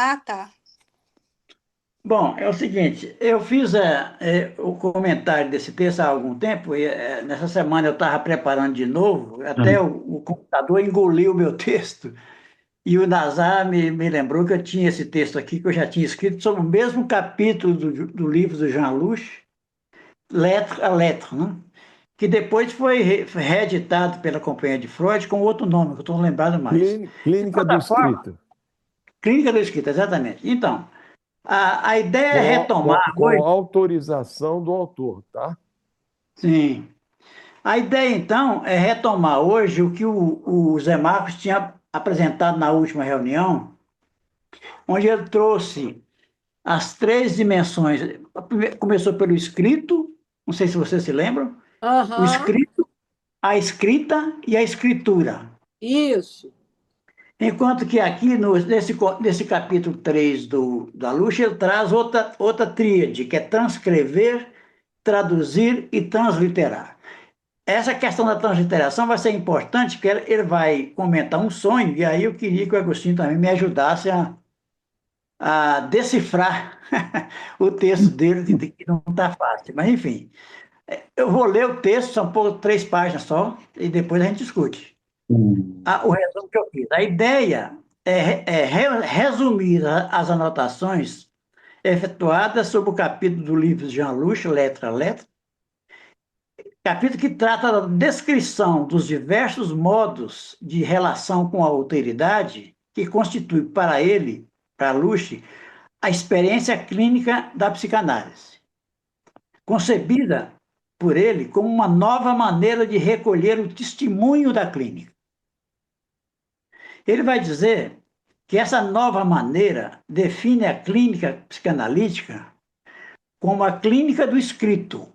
Ah, tá. Bom, é o seguinte, eu fiz o comentário desse texto há algum tempo, e nessa semana eu estava preparando de novo, até o computador engoliu o meu texto, e o Nazar me lembrou que eu tinha esse texto aqui, que eu já tinha escrito sobre o mesmo capítulo do livro do Jean Luc, Lettre à Lettre, né? Que depois foi reeditado pela Companhia de Freud com outro nome, que eu estou lembrado mais. De Clínica do toda forma, escrito, Clínica da Escrita, exatamente. Então, a ideia é retomar com hoje. autorização do autor, tá? Sim. A ideia, então, é retomar hoje o que o Zé Marcos tinha apresentado na última reunião, onde ele trouxe as três dimensões. Começou pelo escrito, não sei se vocês se lembram, o Aham, escrito, a escrita e a escritura. isso. Enquanto que aqui, nesse capítulo 3 da Lucha, ele traz outra tríade, que é transcrever, traduzir e transliterar. Essa questão da transliteração vai ser importante, porque ele vai comentar um sonho, e aí eu queria que o Agostinho também me ajudasse a decifrar o texto dele, que não está fácil. Mas, enfim, eu vou ler o texto, são por 3 páginas só, e depois a gente discute. O resumo que eu fiz. A ideia é resumir as anotações efetuadas sobre o capítulo do livro de Jean Luc, Letra a Letra, capítulo que trata da descrição dos diversos modos de relação com a alteridade que constitui para ele, para Luche, a experiência clínica da psicanálise, concebida por ele como uma nova maneira de recolher o testemunho da clínica. Ele vai dizer que essa nova maneira define a clínica psicanalítica como a clínica do escrito.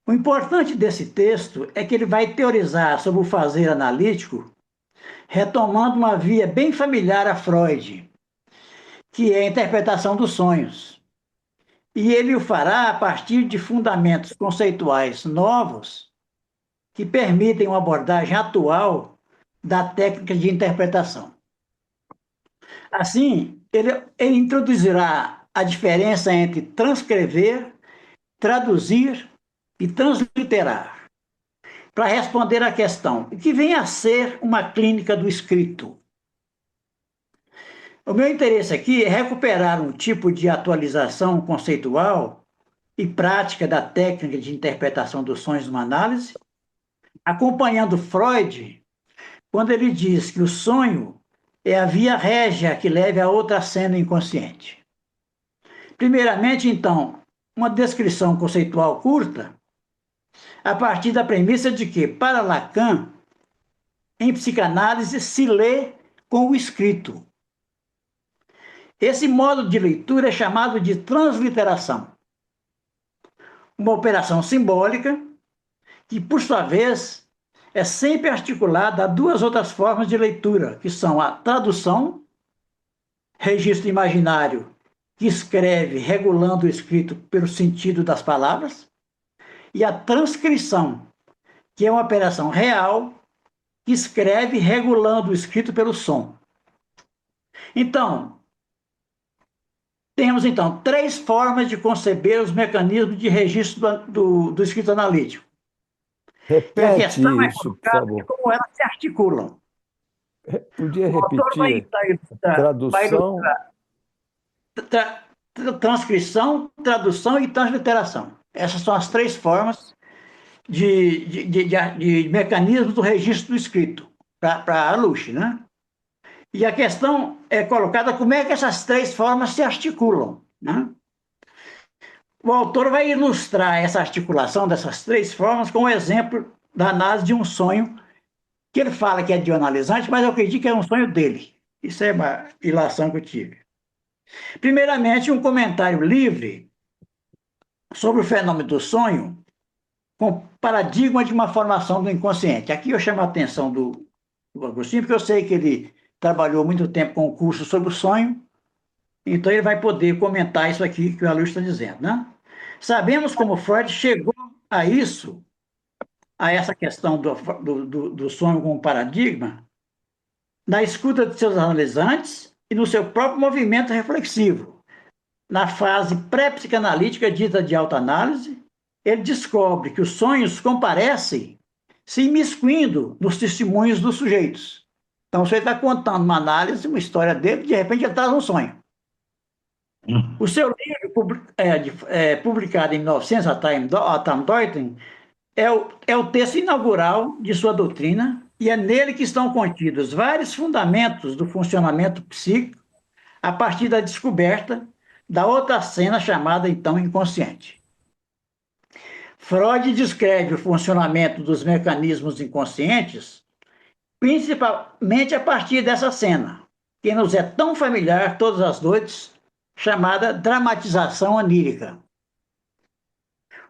O importante desse texto é que ele vai teorizar sobre o fazer analítico, retomando uma via bem familiar a Freud, que é a interpretação dos sonhos. E ele o fará a partir de fundamentos conceituais novos que permitem uma abordagem atual da técnica de interpretação. Assim, ele introduzirá a diferença entre transcrever, traduzir e transliterar, para responder à questão: o que vem a ser uma clínica do escrito? O meu interesse aqui é recuperar um tipo de atualização conceitual e prática da técnica de interpretação dos sonhos numa análise, acompanhando Freud quando ele diz que o sonho é a via régia que leva a outra cena inconsciente. Primeiramente, então, uma descrição conceitual curta, a partir da premissa de que, para Lacan, em psicanálise se lê com o escrito. Esse modo de leitura é chamado de transliteração, uma operação simbólica que, por sua vez, é sempre articulada a duas outras formas de leitura, que são a tradução, registro imaginário, que escreve regulando o escrito pelo sentido das palavras, e a transcrição, que é uma operação real que escreve regulando o escrito pelo som. Então, temos então 3 formas de conceber os mecanismos de registro do escrito analítico. E a Repete questão é isso, por colocada de favor. como elas se articulam. Podia O autor vai, repetir vai tradução? ilustrar tra, transcrição, tradução e transliteração. Essas são as 3 formas de mecanismos do registro do escrito para a Luche, né? E a questão é colocada como é que essas 3 formas se articulam, né? O autor vai ilustrar essa articulação dessas 3 formas com o exemplo da análise de um sonho que ele fala que é de um analisante, mas eu acredito que é um sonho dele. Isso é uma ilação que eu tive. Primeiramente, um comentário livre sobre o fenômeno do sonho com paradigma de uma formação do inconsciente. Aqui eu chamo a atenção do Agostinho, porque eu sei que ele trabalhou muito tempo com o curso sobre o sonho, então ele vai poder comentar isso aqui que o Aloysio está dizendo, né? Sabemos como Freud chegou a isso, a essa questão do sonho como paradigma, na escuta de seus analisantes e no seu próprio movimento reflexivo. Na fase pré-psicanalítica dita de autoanálise, ele descobre que os sonhos comparecem se imiscuindo nos testemunhos dos sujeitos. Então, você está contando uma análise, uma história dele, de repente ele traz um sonho. O seu livro, publicado em 1900, a Time Deutung, é o texto inaugural de sua doutrina, e é nele que estão contidos vários fundamentos do funcionamento psíquico a partir da descoberta da outra cena chamada, então, inconsciente. Freud descreve o funcionamento dos mecanismos inconscientes principalmente a partir dessa cena, que nos é tão familiar todas as noites, chamada dramatização onírica.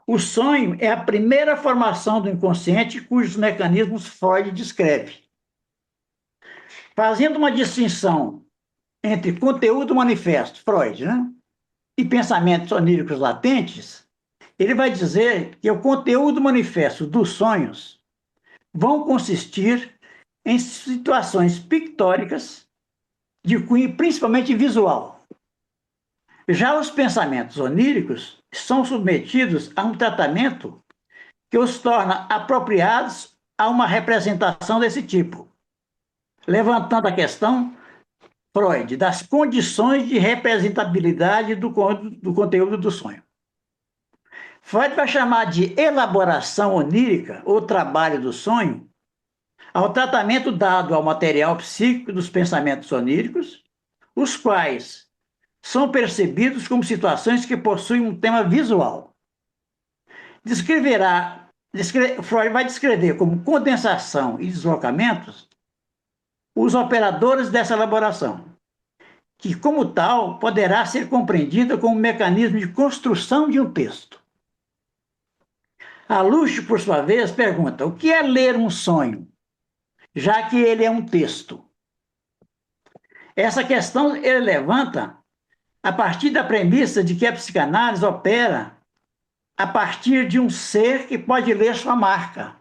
O sonho é a primeira formação do inconsciente cujos mecanismos Freud descreve. Fazendo uma distinção entre conteúdo manifesto, Freud, né, e pensamentos oníricos latentes, ele vai dizer que o conteúdo manifesto dos sonhos vão consistir em situações pictóricas de cunho principalmente visual. Já os pensamentos oníricos são submetidos a um tratamento que os torna apropriados a uma representação desse tipo, levantando a questão, Freud, das condições de representabilidade do conteúdo do sonho. Freud vai chamar de elaboração onírica, ou trabalho do sonho, ao tratamento dado ao material psíquico dos pensamentos oníricos, os quais são percebidos como situações que possuem um tema visual. Freud vai descrever como condensação e deslocamentos os operadores dessa elaboração, que, como tal, poderá ser compreendida como um mecanismo de construção de um texto. Aluche, por sua vez, pergunta: o que é ler um sonho, já que ele é um texto? Essa questão ele levanta a partir da premissa de que a psicanálise opera a partir de um ser que pode ler sua marca,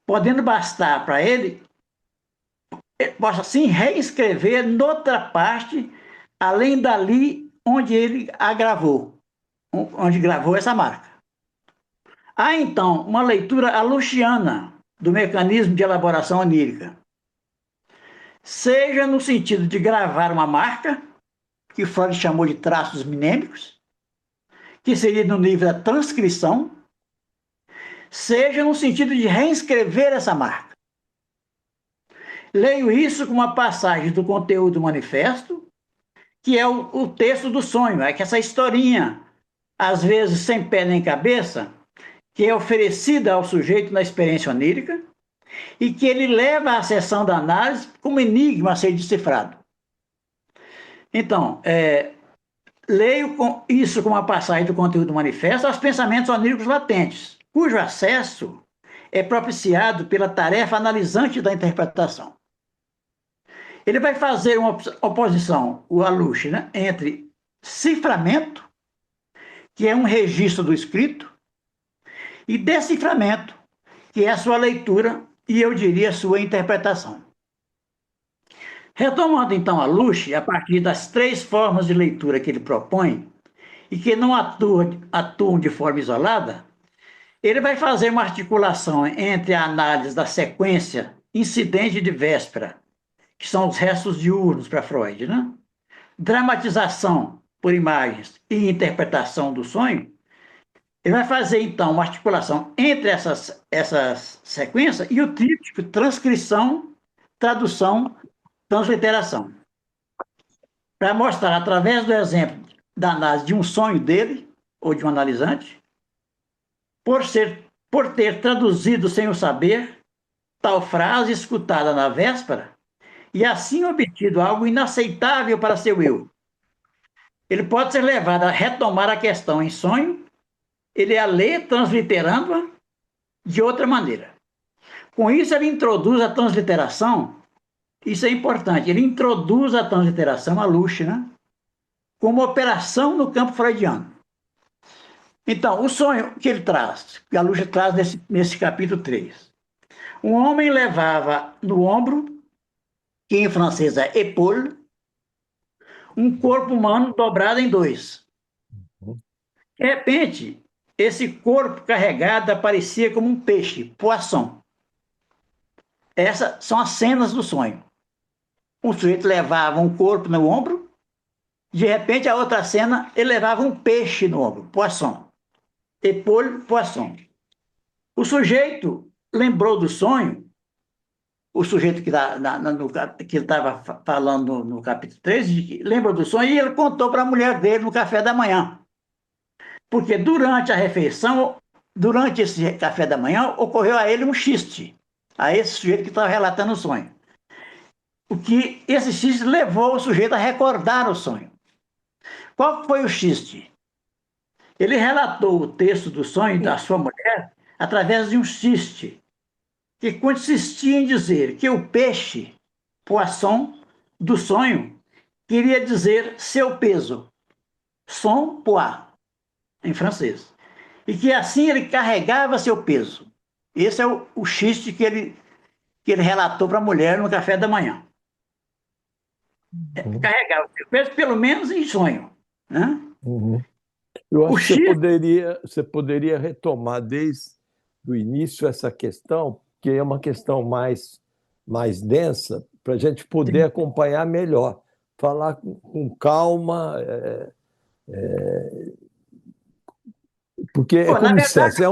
podendo bastar para ele possa assim reescrever noutra parte, além dali onde ele a gravou, onde gravou essa marca. Há então uma leitura aluchiana do mecanismo de elaboração onírica, seja no sentido de gravar uma marca, que Freud chamou de traços minêmicos, que seria no nível da transcrição, seja no sentido de reescrever essa marca. Leio isso como uma passagem do conteúdo manifesto, que é o texto do sonho, é que essa historinha, às vezes sem pé nem cabeça, que é oferecida ao sujeito na experiência onírica, e que ele leva à sessão da análise como enigma a ser decifrado. Então, leio isso como uma passagem do conteúdo manifesto aos pensamentos oníricos latentes, cujo acesso é propiciado pela tarefa analisante da interpretação. Ele vai fazer uma oposição, o Aluche, né, entre ciframento, que é um registro do escrito, e deciframento, que é a sua leitura e, eu diria, a sua interpretação. Retomando então Aluche, a partir das 3 formas de leitura que ele propõe, e que não atuam de forma isolada, ele vai fazer uma articulação entre a análise da sequência incidente de véspera, que são os restos diurnos para Freud, né? Dramatização por imagens e interpretação do sonho. Ele vai fazer, então, uma articulação entre essas sequências e o tríptico transcrição, tradução, transliteração, para mostrar, através do exemplo da análise de um sonho dele, ou de um analisante, por ter traduzido sem o saber tal frase escutada na véspera, e assim obtido algo inaceitável para seu eu. Ele pode ser levado a retomar a questão em sonho, ele a lê transliterando-a de outra maneira. Com isso, ele introduz a transliteração, isso é importante, ele introduz a transliteração, a Luche, né, como operação no campo freudiano. Então, o sonho que ele traz, que a Luche traz nesse capítulo 3. Um homem levava no ombro que em francês é épaule, um corpo humano dobrado em dois. De repente, esse corpo carregado aparecia como um peixe, poisson. Essas são as cenas do sonho. O sujeito levava um corpo no ombro, de repente, a outra cena, ele levava um peixe no ombro, poisson. Épaule, poisson. O sujeito lembrou do sonho, o sujeito que estava falando no capítulo 3, lembrou do sonho e ele contou para a mulher dele no café da manhã. Porque durante a refeição, durante esse café da manhã, ocorreu a ele um xiste, a esse sujeito que estava relatando o sonho. O que esse xiste levou o sujeito a recordar o sonho. Qual foi o xiste? Ele relatou o texto do sonho da sua mulher através de um xiste, que consistia em dizer que o peixe, poisson, do sonho, queria dizer seu peso, son poids, em francês. E que assim ele carregava seu peso. Esse é o xiste que ele relatou para a mulher no café da manhã. Carregava seu peso, pelo menos em sonho. Né? Uhum. Eu acho O que xiste, você poderia retomar desde o início essa questão, que é uma questão mais densa, para a gente poder acompanhar melhor, falar com calma, porque é na como verdade, dissesse,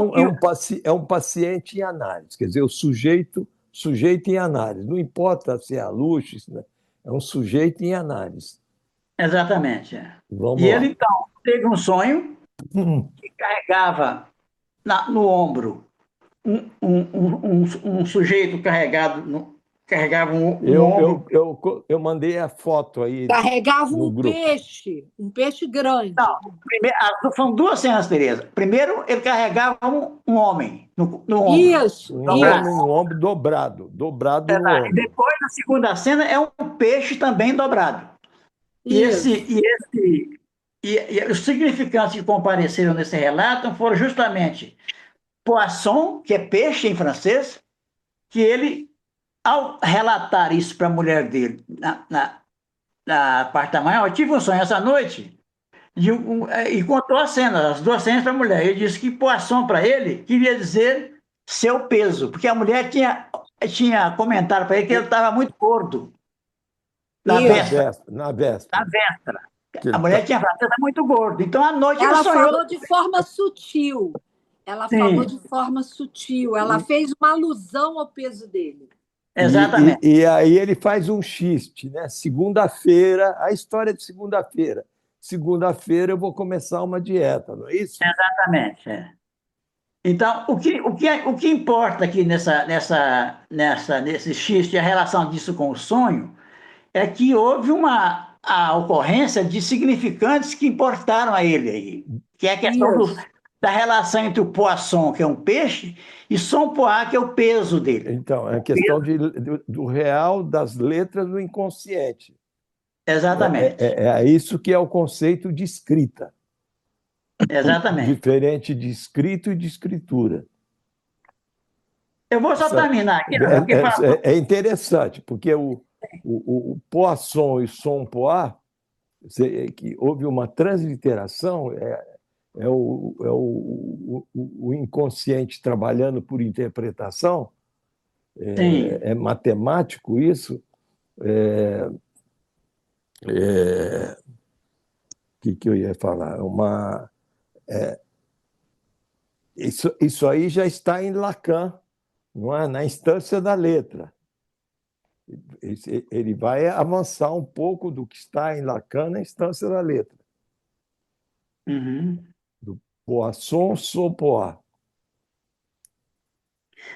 é um paciente em análise, quer dizer, o sujeito em análise, não importa se é a luz, né? É um sujeito em análise. exatamente. É. E Vamos ele, lá. então, teve um sonho que carregava no ombro um sujeito carregado, carregava um Eu, ombro. eu, eu mandei a foto aí Carregava no grupo. um peixe grande. Não, primeiro, são duas cenas, Tereza. Primeiro, ele carregava um homem no ombro, Isso, Um dobrado. homem no ombro dobrado no Verdade. E ombro. depois, na segunda cena, é um peixe também dobrado. E, esse, isso. e, esse, e os significantes que compareceram nesse relato foram justamente poisson, que é peixe em francês, que ele, ao relatar isso para a mulher dele na parte da manhã, eu tive um sonho essa noite, e contou as duas cenas para a mulher. Ele disse que poisson para ele queria dizer seu peso, porque a mulher tinha comentado para ele que ele estava muito gordo na Na Isso. véspera. véspera, na Na véspera. véspera. Que A ele mulher tinha falado, você está muito gordo. Então, à noite, ele Ela sonhou. falou de forma sutil. Ela falou Sim, de forma sutil. Ela fez uma alusão ao peso dele. exatamente. E aí ele faz um xiste, né? Segunda-feira, a história de segunda-feira. Segunda-feira eu vou começar uma dieta, não é isso? Exatamente. É. Então, o que importa aqui nesse xiste, a relação disso com o sonho, é que houve a ocorrência de significantes que importaram a ele aí, que é a questão Isso. da relação entre o poisson, que é um peixe, e son poids, que é o peso dele. Então, é O a questão peso, do real das letras do inconsciente. exatamente, É isso que é o conceito de escrita, exatamente. diferente de escrito e de escritura. Eu vou só Isso é, terminar aqui, porque é interessante, porque o poisson e son pois, que houve uma transliteração, o inconsciente trabalhando por interpretação, sim, é matemático isso. Que eu ia falar? Isso aí já está em Lacan, não é? Na instância da letra. Ele vai avançar um pouco do que está em Lacan na instância da letra. uhum. Do poisson, son pois.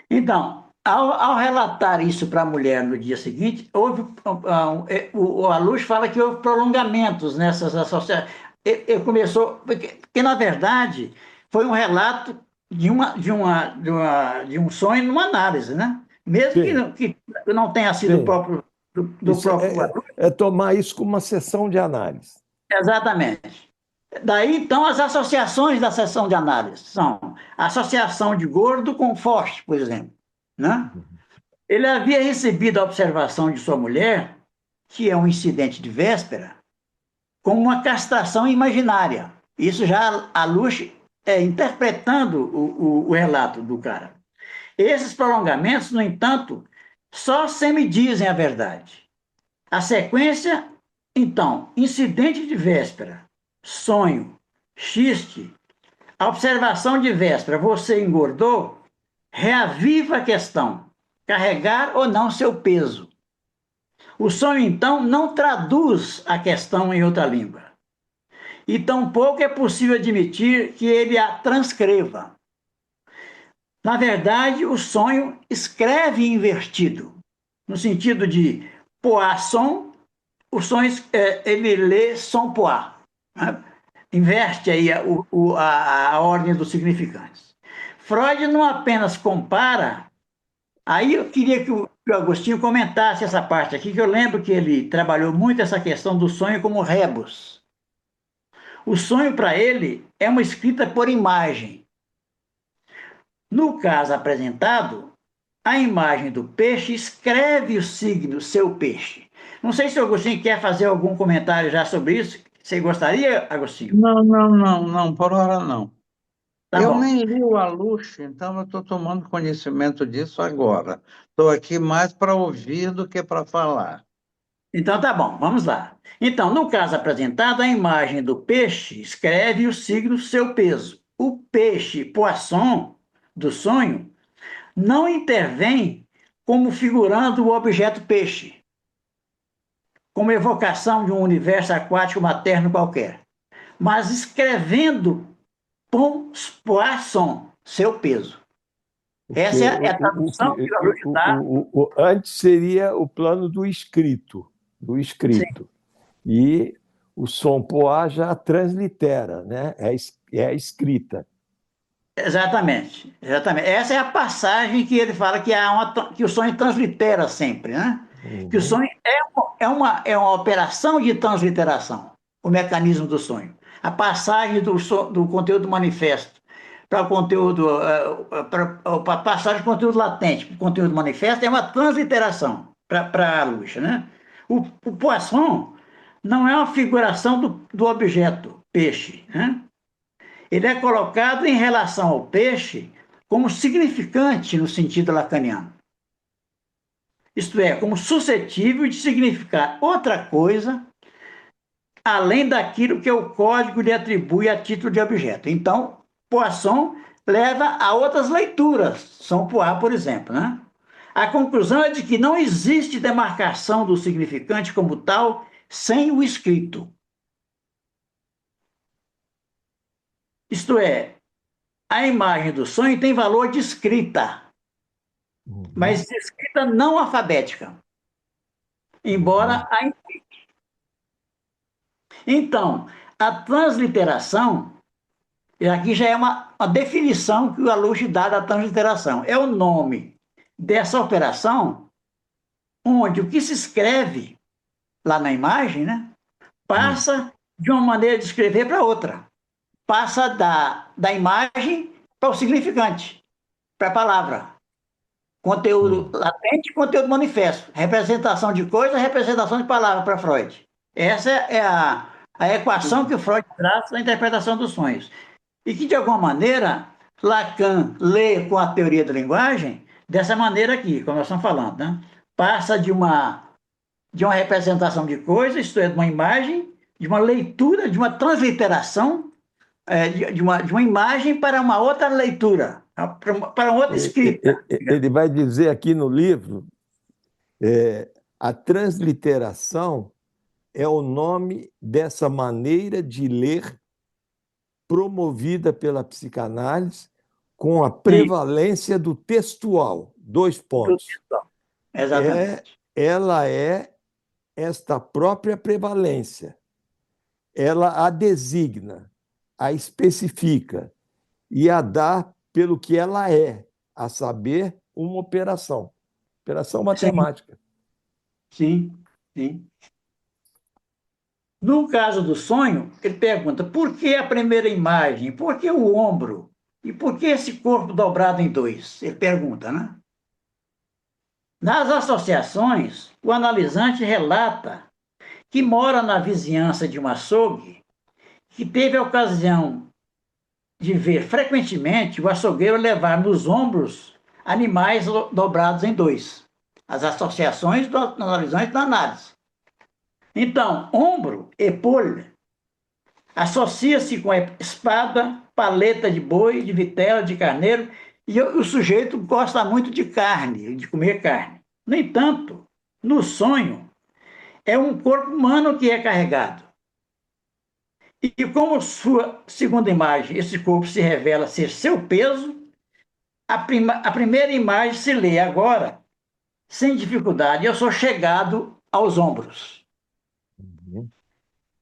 Então, ao relatar isso para a mulher no dia seguinte, houve o Alux fala que houve prolongamentos nessas associações. Ele começou, porque, na verdade foi um relato de um sonho numa análise, né? Mesmo Sim, que não tenha sido sim. do Isso próprio Alux. é tomar isso como uma sessão de análise. Exatamente. Daí, então, as associações da sessão de análise são a associação de gordo com forte, por exemplo, né? Ele havia recebido a observação de sua mulher, que é um incidente de véspera, como uma castração imaginária. Isso já a Luche interpretando o relato do cara. Esses prolongamentos, no entanto, só semidizem a verdade. A sequência, então, incidente de véspera, sonho, xiste, a observação de véspera, você engordou, reaviva a questão, carregar ou não seu peso. O sonho, então, não traduz a questão em outra língua. E tampouco é possível admitir que ele a transcreva. Na verdade, o sonho escreve invertido, no sentido de poisson, o sonho ele lê son pois, né? Inverte aí a ordem dos significantes. Freud não apenas compara, aí eu queria que o Agostinho comentasse essa parte aqui, que eu lembro que ele trabalhou muito essa questão do sonho como rebus. O sonho, para ele, é uma escrita por imagem. No caso apresentado, a imagem do peixe escreve o signo seu peixe. Não sei se o Agostinho quer fazer algum comentário já sobre isso. Você gostaria, Agostinho? Não, não, não, não, por hora não. Tá Eu bom. nem li o Aluche, então eu estou tomando conhecimento disso agora. Estou aqui mais para ouvir do que para falar. Então tá bom, vamos lá. Então, no caso apresentado, a imagem do peixe escreve o signo seu peso. O peixe poisson do sonho não intervém como figurando o objeto peixe, como evocação de um universo aquático materno qualquer, mas escrevendo poisson, seu peso. Essa Porque é a tradução que o Aluche dá. antes seria o plano do escrito, do Sim, escrito. E o som poá já translitera, né? É a escrita. exatamente, exatamente. Essa é a passagem que ele fala que o sonho translitera sempre, né? Que o Uhum. sonho é uma operação de transliteração, o mecanismo do sonho. A passagem do conteúdo manifesto para o conteúdo, para a passagem do conteúdo latente para o conteúdo manifesto é uma transliteração para a luz, né? O Poisson não é uma figuração do objeto peixe, né? Ele é colocado em relação ao peixe como significante no sentido lacaniano. Isto é, como suscetível de significar outra coisa além daquilo que o código lhe atribui a título de objeto. Então, Poisson leva a outras leituras, São Poá, por exemplo, né? A conclusão é de que não existe demarcação do significante como tal sem o escrito. Isto é, a imagem do sonho tem valor de escrita, Uhum. mas de escrita não alfabética, Uhum. embora a... Então, a transliteração, e aqui já é uma definição que o Aluche dá da transliteração. É o nome dessa operação onde o que se escreve lá na imagem, né, Uhum. passa de uma maneira de escrever para outra. Passa da imagem para o significante, para a palavra. Conteúdo Uhum. latente, conteúdo manifesto. Representação de coisa, representação de palavra para Freud. Essa é a equação que o Freud traz na interpretação dos sonhos. E que, de alguma maneira, Lacan lê com a teoria da linguagem dessa maneira aqui, como nós estamos falando, né? Passa de uma representação de coisa, isto é, de uma imagem, de uma leitura, de uma transliteração, de uma imagem para uma outra leitura, para uma outra escrita. Ele vai dizer aqui no livro, a transliteração é o nome dessa maneira de ler promovida pela psicanálise com a Sim, prevalência do textual. Dois do pontos. texto. É, Exatamente. ela é esta própria prevalência. Ela a designa, a especifica e a dá pelo que ela é, a saber, uma operação. Operação Sim, matemática. sim, sim. No caso do sonho, ele pergunta por que a primeira imagem, por que o ombro e por que esse corpo dobrado em dois? Ele pergunta, né? Nas associações, o analisante relata que mora na vizinhança de um açougue, que teve a ocasião de ver frequentemente o açougueiro levar nos ombros animais dobrados em dois. As associações do analisante da análise. Então, ombro, épaule, associa-se com a espada, paleta de boi, de vitela, de carneiro, e o sujeito gosta muito de carne, de comer carne. No entanto, no sonho, é um corpo humano que é carregado. E como sua segunda imagem, esse corpo se revela ser seu peso, a primeira imagem se lê agora, sem dificuldade, eu sou chegado aos ombros. Uhum.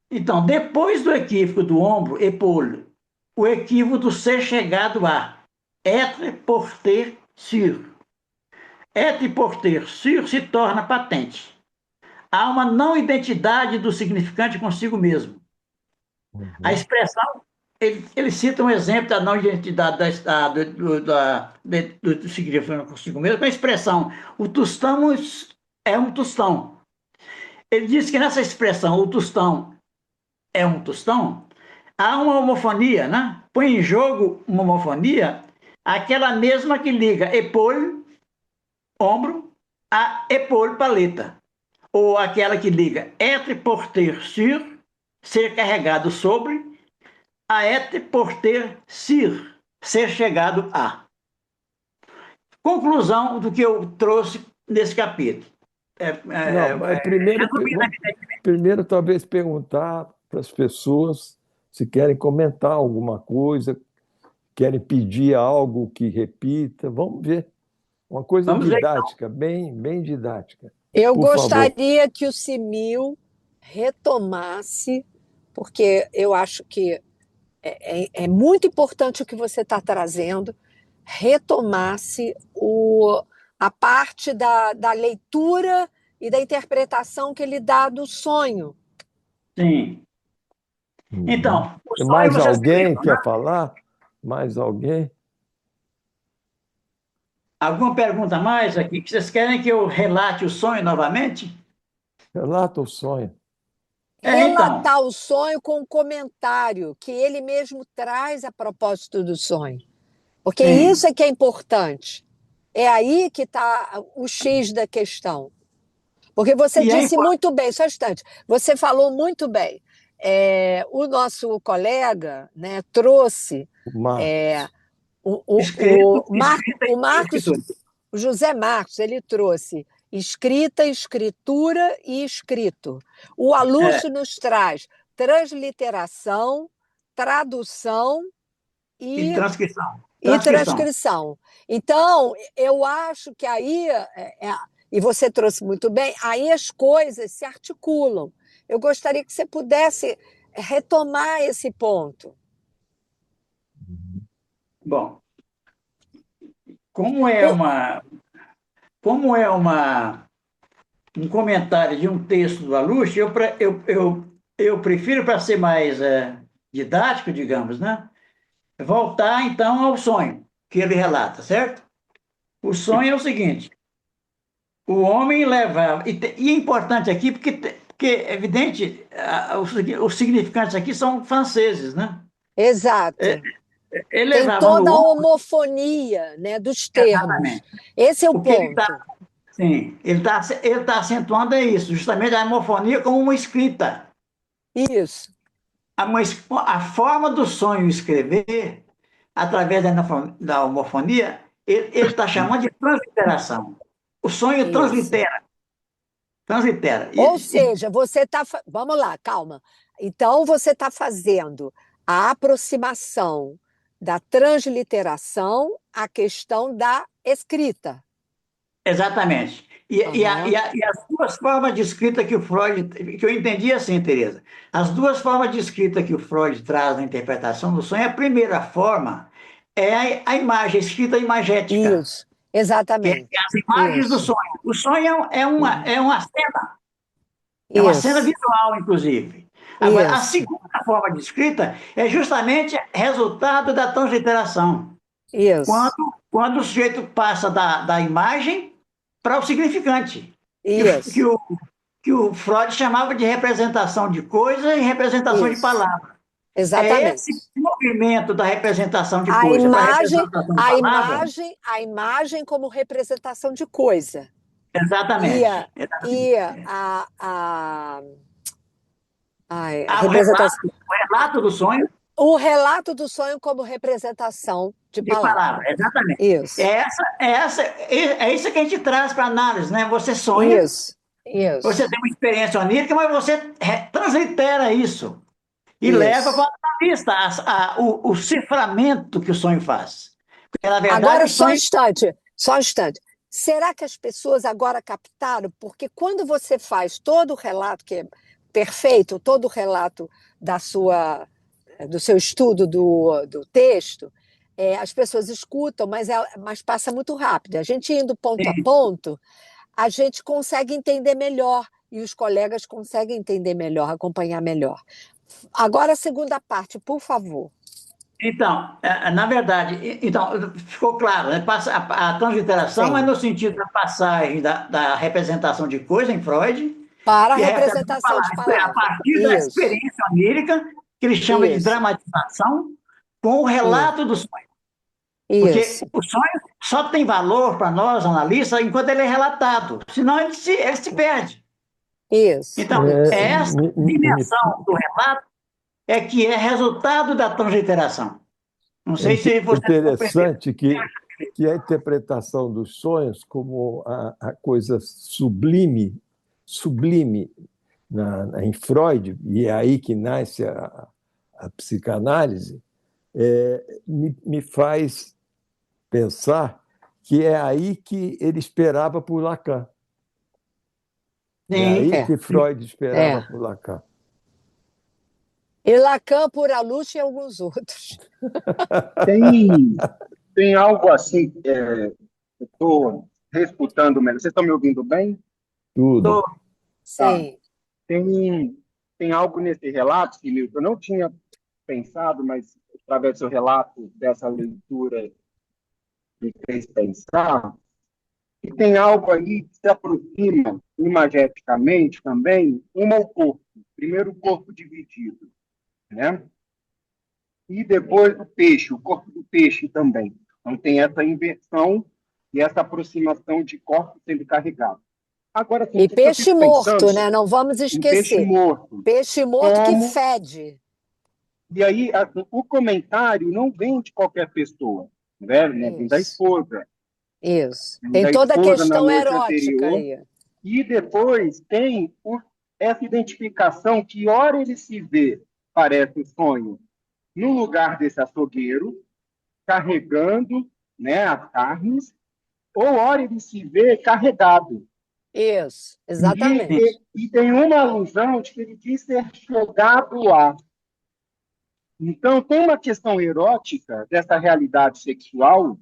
Então, depois do equívoco do ombro, épaule, o equívoco do ser chegado a être porter sur. Être porter sur se torna patente. Há uma não identidade do significante consigo mesmo. Uhum. A expressão, ele cita um exemplo da não identidade do significante consigo mesmo, com a expressão, o tostão é um tostão. Ele diz que nessa expressão, o tostão é um tostão, há uma homofonia, né? Põe em jogo uma homofonia, aquela mesma que liga épaule, ombro, a épaule, paleta. Ou aquela que liga être porter sur, ser carregado sobre, a être porter sur, ser chegado a. Conclusão do que eu trouxe nesse capítulo. Não, primeiro talvez perguntar para as pessoas se querem comentar alguma coisa, querem pedir algo que repita. Vamos ver. Uma coisa Vamos ver. didática, bem didática. Eu Por favor. gostaria que o Simil retomasse, porque eu acho que é muito importante o que você está trazendo, retomasse a parte da leitura e da interpretação que ele dá do sonho. Sim. Então, o sonho Mais vocês alguém lembram, quer né? falar? Mais alguém? Alguma pergunta a mais aqui? Vocês querem que eu relate o sonho novamente? Relata o sonho. Então, Relatar o sonho com um comentário que ele mesmo traz a propósito do sonho. Porque sim. isso é que é importante. É aí que está o X da questão. Porque você disse muito bem, só um instante, você falou muito bem. O nosso colega, né, trouxe o José Marcos, ele trouxe escrita, escritura e escrito. O Alúcio nos traz transliteração, tradução e transcrição. E transcrição. Então, eu acho que aí, e você trouxe muito bem, aí as coisas se articulam. Eu gostaria que você pudesse retomar esse ponto. Bom, como é um comentário de um texto do Aluche, eu prefiro, para ser mais didático, digamos, né? Voltar, então, ao sonho que ele relata, certo? O sonho é o seguinte: o homem leva... E é importante aqui, porque é evidente, os significantes aqui são franceses, né? Exato. Ele tem levava toda no a ombro... homofonia, né, dos termos. Exatamente. Esse é o ponto. Sim, ele tá acentuando isso, justamente a homofonia como uma escrita. Isso. A forma do sonho escrever, através da homofonia, ele está chamando de transliteração. O sonho translitera. Ou seja, você está... Vamos lá, calma. Então, você está fazendo a aproximação da transliteração à questão da escrita. Exatamente. E as duas formas de escrita que o Freud... Que eu entendi assim, Tereza. As duas formas de escrita que o Freud traz na interpretação do sonho, a primeira forma é a imagem, a escrita imagética. Isso, exatamente. Que é as imagens do sonho. O sonho é uma cena. É uma cena visual, inclusive. Agora, a segunda forma de escrita é justamente resultado da transliteração. Isso. Quando o sujeito passa da imagem para o significante, Isso, que o Freud chamava de representação de coisa e representação de isso, palavra. É exatamente. esse movimento da representação de A coisa para imagem, representação de a palavra, imagem, a imagem como representação de coisa. E a, exatamente. e a Ah, representação, o relato do sonho o relato do sonho como representação de de palavra. palavra, exatamente. Isso, É isso que a gente traz para análise, né? Você sonha, isso, isso, você tem uma experiência onírica, mas você translitera isso e leva para isso. a analista o ciframento que o sonho faz. Porque, na verdade, Agora, o sonho. só um instante. Será que as pessoas agora captaram? Porque quando você faz todo o relato, que é perfeito, todo o relato do seu estudo do texto, as pessoas escutam, mas passa muito rápido. A gente indo ponto a ponto, a gente consegue entender melhor e os colegas conseguem entender melhor, acompanhar melhor. Agora, a segunda parte, por favor. Então, na verdade, então, ficou claro, né? A transliteração é Sim. no sentido da passagem da representação de coisa em Freud Para a e a representação de representação de palavra. Isto é, a palavra. partir da Isso, experiência onírica, que ele chama de isso, dramatização, com o isso, relato do sonho. Porque isso, o sonho só tem valor para nós, analistas, enquanto ele é relatado. Senão ele se perde. isso, Então, isso. essa dimensão do relato é que é resultado da transliteração. Não sei se você percebeu. interessante que a interpretação dos sonhos como a coisa sublime em Freud, e é aí que nasce a psicanálise, me faz pensar que é aí que ele esperava por Lacan. É Sim, aí É, que Freud esperava é. por Lacan. E Lacan por Aluche e alguns outros. Tem, tem algo assim, estou reescutando melhor. Vocês estão me ouvindo bem? Tudo. Tá. Sim. Tem algo nesse relato, que eu não tinha pensado, mas através do seu relato, dessa leitura, me fez pensar, e tem algo aí que se aproxima imageticamente também, ao corpo. Primeiro o corpo dividido, né? E depois o corpo do peixe também. Então tem essa inversão e essa aproximação de corpos sendo carregados. Agora, assim, E o que eu peixe fico pensando, morto, né? Não vamos um peixe esquecer. morto, Peixe morto que como... fede. E aí, assim, o comentário não vem de qualquer pessoa, né? Vem da Isso, esposa. isso. Vem Tem da toda a esposa na questão noite erótica anterior. aí. E depois tem essa identificação que, ora ele se vê, parece um sonho, no lugar desse açougueiro, carregando, né, as carnes, ou ora ele se vê carregado. Isso, exatamente. E tem uma alusão de que ele diz ser jogado lá. Então, tem uma questão erótica dessa realidade sexual,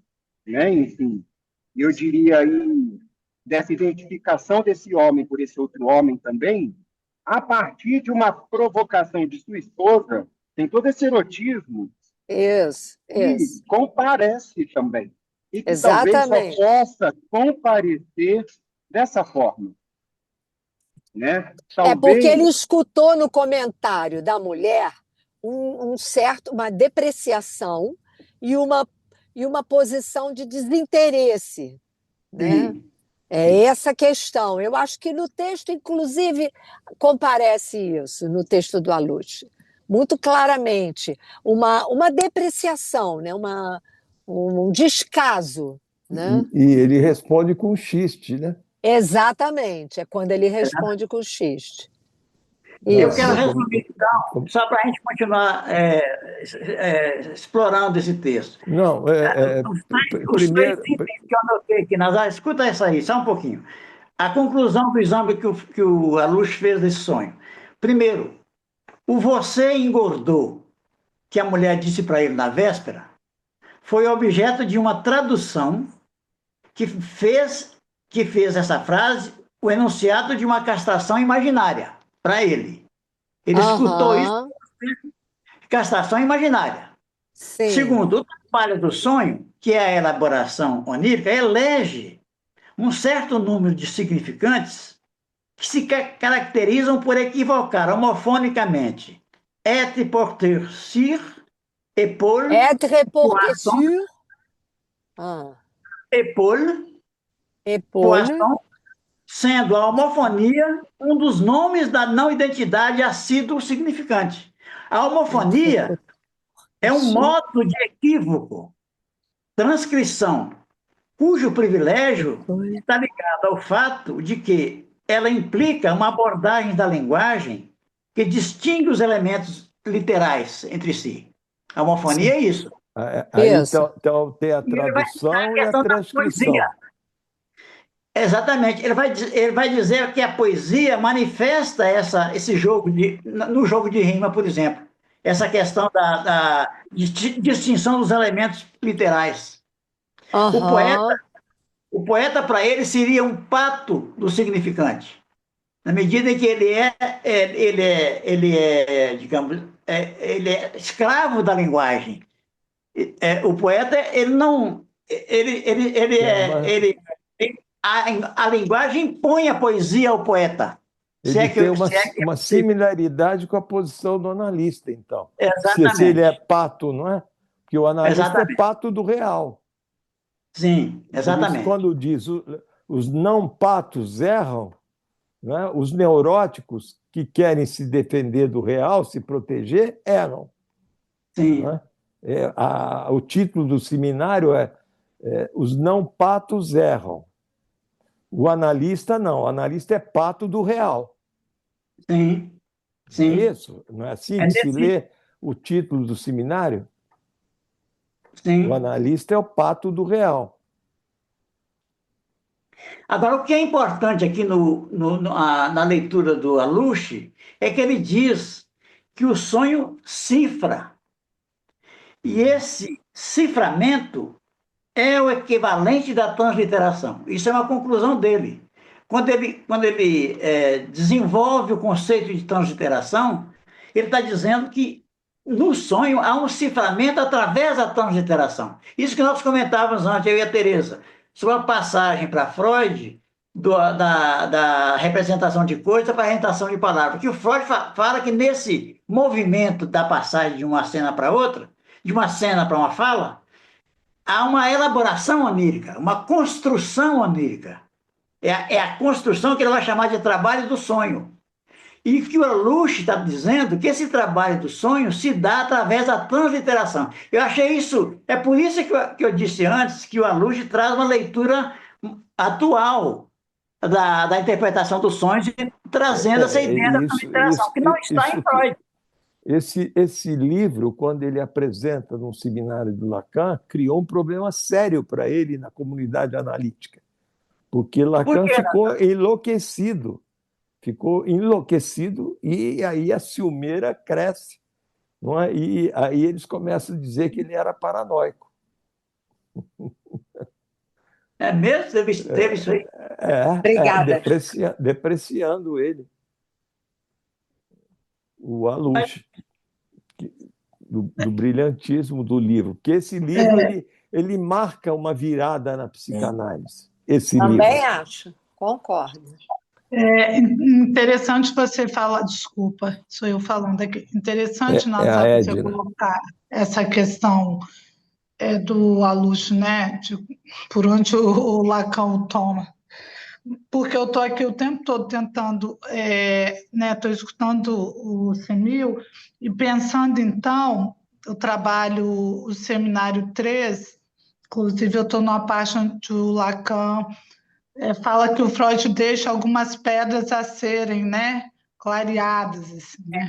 né, enfim, eu diria aí, dessa identificação desse homem por esse outro homem também, a partir de uma provocação de sua esposa, tem todo esse erotismo Isso, que isso. comparece também. E que talvez só Exatamente. possa comparecer dessa forma, né? É porque ele Talvez, escutou no comentário da mulher uma depreciação e uma posição de desinteresse, né? sim. É essa questão. Eu acho que no texto, inclusive, comparece isso, no texto do Aluche, muito claramente. Uma depreciação, né? Um descaso, né? E ele responde com xiste, né? Exatamente, é quando ele responde com xiste. Eu quero Isso. resumir, então, só para a gente continuar explorando esse texto. Não, Os três primeiro, itens que eu anotei aqui, Nazar, escuta essa aí, só um pouquinho. A conclusão do exame que o Alush fez desse sonho. Primeiro, o você engordou, que a mulher disse para ele na véspera, foi objeto de uma tradução que fez essa frase o enunciado de uma castração imaginária para ele. Ele escutou isso, Aham, castração imaginária. sim. Segundo, o trabalho do sonho, que é a elaboração onírica, elege um certo número de significantes que se caracterizam por equivocar homofonicamente être, porter, sur, épaule, Être, porter poisson, sur. Ah, épaule, épaule. poisson, sendo a homofonia um dos nomes da não-identidade assíduo significante. A homofonia é um modo de equívoco, transcrição, cujo privilégio está ligado ao fato de que ela implica uma abordagem da linguagem que distingue os elementos literais entre si. A homofonia é isso. Aí Isso. então, tem a E ele vai citar a tradução e a questão da transcrição. poesia. Exatamente. Ele vai dizer que a poesia manifesta esse jogo no jogo de rima, por exemplo. Essa questão da distinção dos elementos literais. Aham. O poeta, para ele, seria um pato do significante. Na medida em que digamos, ele é escravo da linguagem. O poeta, ele não... a linguagem impõe a poesia ao poeta. Ele tem uma similaridade com a posição do analista, então. Exatamente. Se ele é pato, não é? Porque o analista Exatamente. é pato do real. Sim, exatamente. Por isso, quando diz os não patos erram, né? Os neuróticos que querem se defender do real, se proteger, erram. Sim. Né? O título do seminário é Os não patos erram. O analista não, o analista é pato do real. Sim, sim. É isso? Não é assim que se lê o título do seminário? Sim. O analista é o pato do real. Agora, o que é importante aqui na leitura do Aluche é que ele diz que o sonho cifra. E esse ciframento é o equivalente da transliteração. Isso é uma conclusão dele. Quando ele desenvolve o conceito de transliteração, ele está dizendo que no sonho há um ciframento através da transliteração. Isso que nós comentávamos antes, eu e a Tereza, sobre a passagem para Freud da representação de coisa para a representação de palavras. Que o Freud fala que nesse movimento da passagem de uma cena para outra, de uma cena para uma fala, há uma elaboração onírica, uma construção onírica. É a construção que ele vai chamar de trabalho do sonho. E que o Aluche está dizendo que esse trabalho do sonho se dá através da transliteração. Eu achei isso, é por isso que eu disse antes que o Aluche traz uma leitura atual da interpretação dos sonhos, trazendo essa ideia da transliteração, que não está em Freud. Esse livro, quando ele apresenta num seminário do Lacan, criou um problema sério para ele na comunidade analítica, porque Lacan ficou enlouquecido e aí a ciumeira cresce, não é? E aí eles começam a dizer que ele era paranoico. É mesmo? Teve isso aí? Obrigada. Depreciando ele. O Aluche, do brilhantismo do livro. Porque esse livro ele marca uma virada na psicanálise. Esse Também livro. acho, concordo. É interessante você falar, desculpa, sou eu falando aqui. Interessante, Natália, você colocar essa questão do Aluche, né? Por onde o Lacan o toma. Porque eu estou aqui o tempo todo tentando, estou escutando o Semil e pensando, então, eu trabalho o Seminário 3, inclusive eu estou numa parte onde o Lacan fala que o Freud deixa algumas pedras a serem, né, clareadas, assim, né,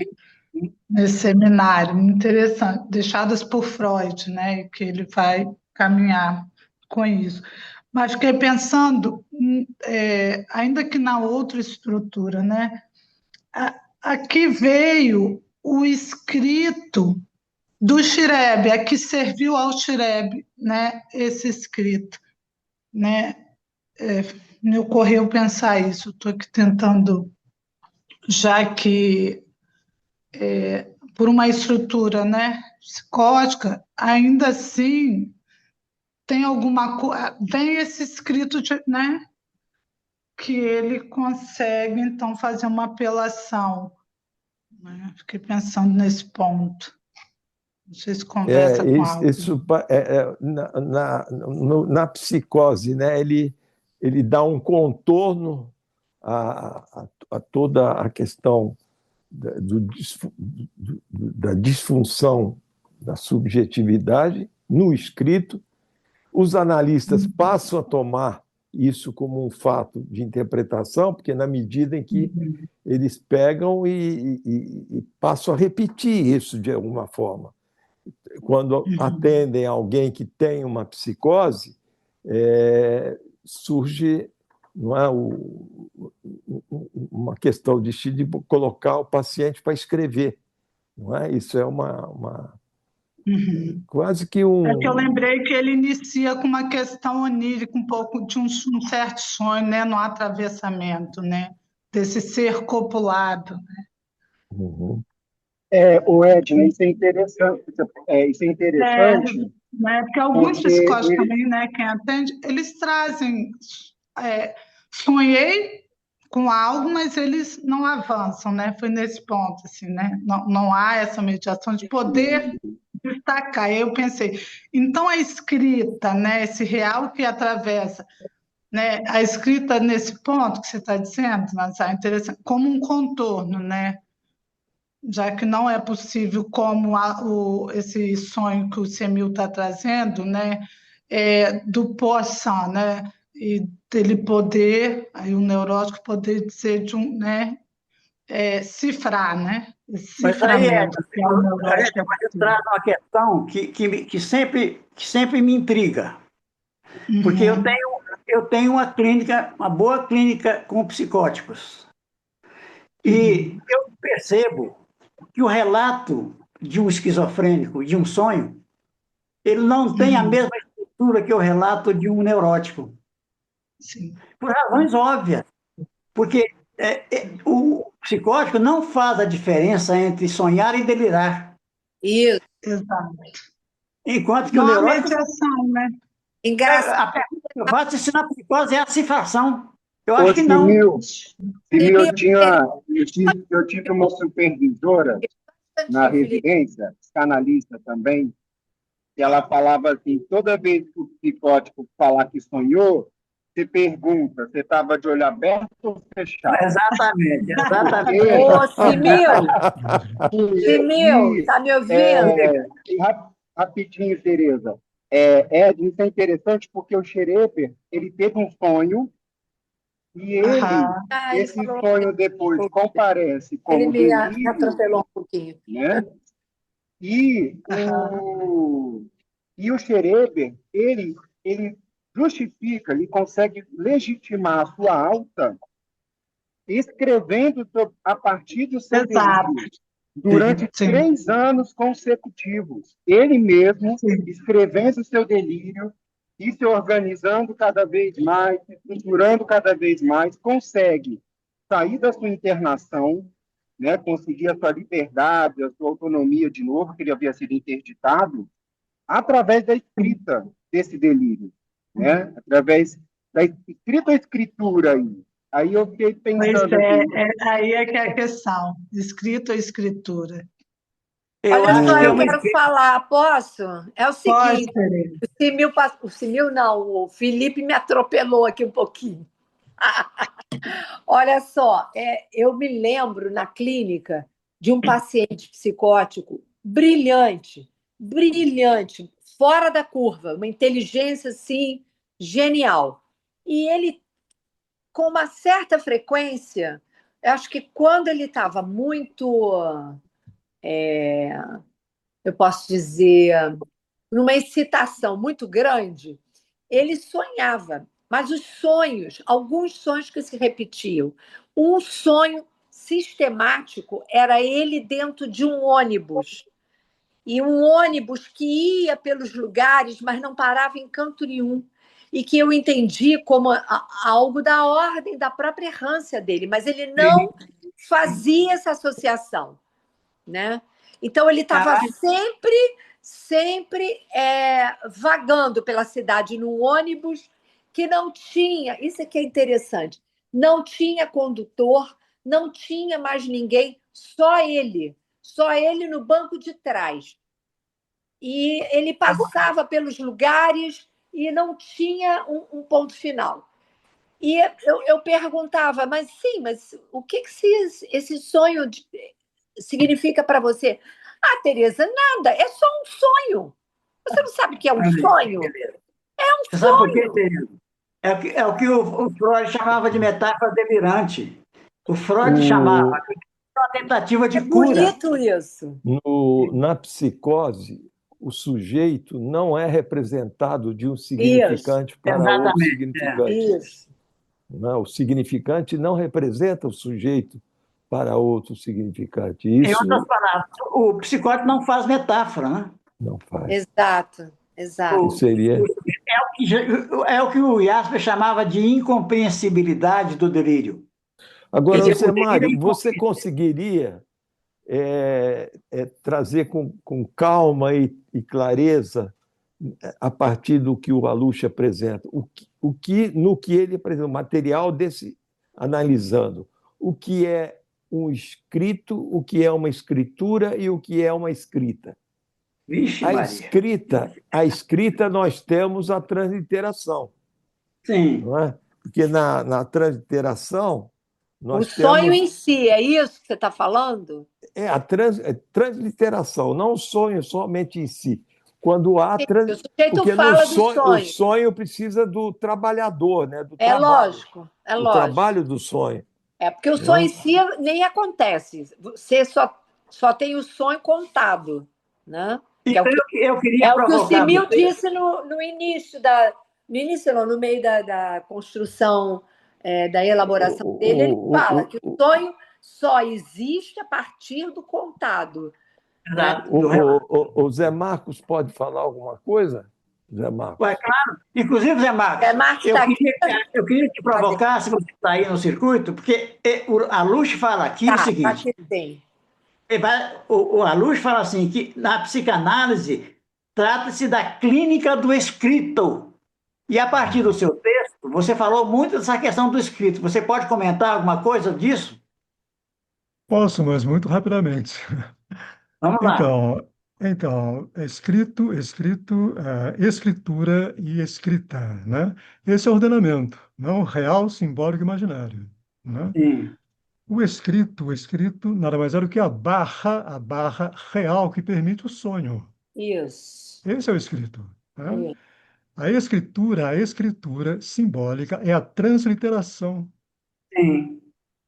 nesse seminário, muito interessante, deixadas por Freud, né, que ele vai caminhar com isso. Mas fiquei pensando, ainda que na outra estrutura, né? Aqui veio o escrito do Schreber, a que serviu ao Schreber, né? Esse escrito, né? Me ocorreu pensar isso. Estou aqui tentando, já que por uma estrutura, né? Psicótica, ainda assim tem alguma coisa, vem esse escrito, né? que ele consegue, então, fazer uma apelação, né? Fiquei pensando nesse ponto. Não sei se conversa com algo. Na psicose, né? Ele dá um contorno a toda a questão da disfunção da subjetividade no escrito. Os analistas passam a tomar isso como um fato de interpretação, porque na medida em que eles pegam e passam a repetir isso de alguma forma. Quando atendem alguém que tem uma psicose, surge, não é, uma questão de colocar o paciente para escrever. Não é? Isso é quase que um... É que eu lembrei que ele inicia com uma questão onírica, um pouco de um certo sonho, né, no atravessamento, né, desse ser copulado. Uhum. O Edna, isso é interessante. Isso é interessante. Né, porque alguns psicólogos também, né, quem atende, eles trazem... sonhei com algo, mas eles não avançam, né? Foi nesse ponto, assim, né? Não há essa mediação de poder destacar. Eu pensei, então a escrita, né? Esse real que atravessa, né? A escrita nesse ponto que você está dizendo, Nazário, interessante, como um contorno, né? Já que não é possível, como esse sonho que o Semil está trazendo, né? Do poção, né? E dele poder, aí o neurótico poder dizer de um, né? Cifrar, né? Esse Mas aí, ciframento, que é o neurótico. eu trago uma questão que sempre me intriga, porque eu tenho uma clínica, uma boa clínica com psicóticos, e eu percebo que o relato de um esquizofrênico, de um sonho, ele não tem a mesma estrutura que o relato de um neurótico. Sim. Por razões óbvias. Porque o psicótico não faz a diferença entre sonhar e delirar. Isso. Exato. Enquanto que não o neurótico... mediação, né? Engraçado. A pergunta que eu faço é se na psicose é a cifração. Eu acho que não. Eu tive uma supervisora na residência, psicanalista também, que ela falava assim, toda vez que o psicótico falar que sonhou, você pergunta, você estava de olho aberto ou fechado? Exatamente. Ô, Simil, tá me ouvindo? Rapidinho, Tereza. Isso é interessante porque o Schreber, ele teve um sonho e esse sonho depois comparece como ele me delírio, atropelou um pouquinho. né? E o Schreber, ele justifica, ele consegue legitimar a sua alta escrevendo a partir do seu delírio durante 3 anos consecutivos. Ele mesmo escrevendo o seu delírio e se organizando cada vez mais, se estruturando cada vez mais, consegue sair da sua internação, né, conseguir a sua liberdade, a sua autonomia de novo, que ele havia sido interditado, através da escrita desse delírio, né? Através da escrita ou escritura aí. Aí eu fiquei pensando... aí é que é a questão, escrita ou escritura. Olha só, eu quero falar, posso? É o seguinte, o Felipe me atropelou aqui um pouquinho. Olha só, eu me lembro na clínica de um paciente psicótico brilhante, fora da curva, uma inteligência assim genial. E ele, com uma certa frequência, eu acho que quando ele estava muito, eu posso dizer, numa excitação muito grande, ele sonhava, mas alguns sonhos que se repetiam. Um sonho sistemático era ele dentro de um ônibus, e um ônibus que ia pelos lugares, mas não parava em canto nenhum, e que eu entendi como algo da ordem da própria errância dele, mas ele não fazia essa associação, né? Então ele estava sempre vagando pela cidade num ônibus que não tinha, isso é que é interessante, não tinha condutor, não tinha mais ninguém, só ele no banco de trás. E ele passava pelos lugares e não tinha um ponto final. E eu perguntava, mas o que esse sonho significa para você? Ah, Tereza, nada, é só um sonho. Você não sabe o que é um sonho? É um Você sabe por quê, sonho. Tereza? É o que o Freud chamava de metáfora delirante. O Freud chamava O, de uma tentativa de É cura. bonito isso. Na psicose, o sujeito não é representado de um Isso, significante para outro Exatamente. significante. isso. Não, o significante não representa o sujeito para outro significante. Em outras Isso palavras, o psicótico não faz metáfora, né? não faz. Exato, exato. Isso seria. É o que o Jasper chamava de incompreensibilidade do delírio. Quer Agora, dizer, Zé o delírio Mário, você conseguiria trazer com calma e clareza, a partir do que o Aluche apresenta, no que ele apresenta, o material desse analisando, o que é um escrito, o que é uma escritura e o que é uma escrita. Vixe, Maria. A escrita nós temos a transliteração, Sim, não é? Porque na transliteração O nós sonho temos em si, é isso que você está falando? a transliteração, não o sonho somente em si. Quando há O sujeito porque fala do o sonho. sonho precisa do trabalhador, né? Do É trabalho, lógico, é o lógico. trabalho do sonho. É porque o Não sonho é? em si nem acontece. Você só tem o sonho contado, né? Que então eu queria o que o provocar Simil você. disse no início no início não, no meio da construção, da elaboração dele, ele fala que o sonho só existe a partir do contado, né? Exato, do relato. O Zé Marcos pode falar alguma coisa? Zé Marcos. Ué, claro. Inclusive, Zé Marcos, Marcos eu está aqui. queria te provocar, se você está aí no circuito, porque a Luche fala aqui o seguinte: Aqui tem. o Aluche fala assim, que na psicanálise trata-se da clínica do escrito. E a partir do seu texto, você falou muito dessa questão do escrito. Você pode comentar alguma coisa disso? Posso, mas muito rapidamente. Vamos lá. Então, escritura e escrita, né? Esse é o ordenamento, não real, simbólico e imaginário, né? Sim, O escrito nada mais é do que a barra real que permite o sonho. Isso. Esse é o escrito, né? Isso. A escritura simbólica é a transliteração. sim,